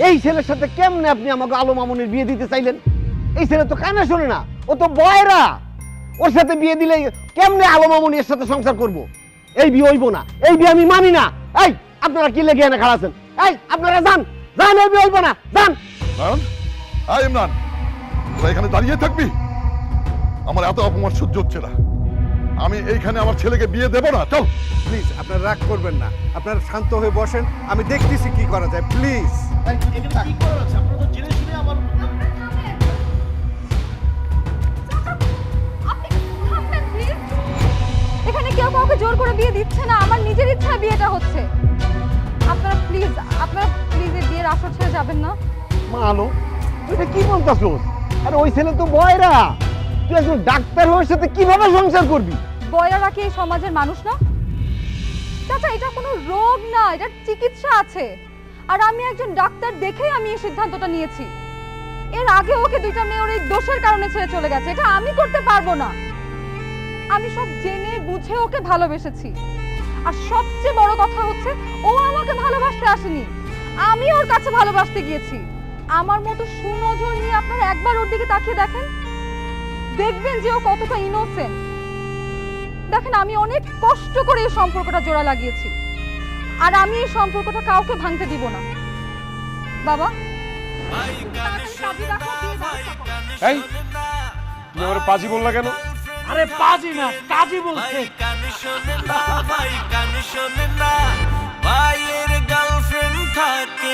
এই ছেলের সাথে কেমনে আপনি আমাকে আলো মামুনের বিয়ে দিতে চাইলেন? এই ছেলে তো কানে শোনে না, ও তো বয়রা। ওর সাথে বিয়ে দিলে কেমনে আলো মামুনি এর সাথে সংসার করব? এই বিয়ে হইব না, এই বিয়ে আমি মানি না। এই আপনারা কি লেগে এনে খাড়া আছেন? এই আপনারা যান যান, এই বিয়ে হইব না, যান। ইমরান, তোরা এখানে দাঁড়িয়ে থাকবি? আমার এত অপমান সহ্য হচ্ছে না। আমি এইখানে আমার ছেলেকে বিয়ে দেব না। চল প্লিজ আপনারা রাগ করবেন না, আপনারা শান্ত হয়ে বসেন, আমি দেখতেছি কি করা যায়, প্লিজ। এখানে কেউ কাউকে জোর করে বিয়ে দিচ্ছে না, আমার নিজের ইচ্ছায় বিয়েটা হচ্ছে। আপনারা প্লিজ এই বিয়ের আসর ছেড়ে যাবেন না। মা আলো, তুই কি বলতাছস? আরে ওই ছেলে তো বয়রা, তুই একজন ডাক্তার হওয়ার সাথে কিভাবে সংসার করবি? বয়রারা কি এই সমাজের মানুষ না? চাচা, এটা কোনো রোগ না, এটার চিকিৎসা আছে। আর আমি একজন ডাক্তার দেখেই আমি এই সিদ্ধান্তটা নিয়েছি। এর আগে ওকে দুইটা মেয়ে ওর এই দোষের কারণে ছেড়ে চলে গেছে, এটা আমি করতে পারবো না। আমি সব জেনে বুঝে ওকে ভালোবেসেছি। আর সবচেয়ে বড় কথা হচ্ছে, ও আমাকে ভালোবাসতে আসেনি, আমি ওর কাছে ভালোবাসতে গিয়েছি। আমার মতো সুনজর নিয়ে আপনারা একবার ওর দিকে তাকিয়ে দেখেন, দেখবেন যে ও কতটা ইনোসেন্ট। দেখেন, আমি অনেক কষ্ট করে এই সম্পর্কটা জোড়া লাগিয়েছি, আর আমি এই সম্পর্কটা কাউকে ভাঙতে দিব না। বাবা, এই তুমি আমার পাজি বললা কেন? আরে পাজি না, কাজী বলছে। কান শোনে না ভাই, কান শোনে না, ভাইয়ের গার্লফ্রেন্ড থাকে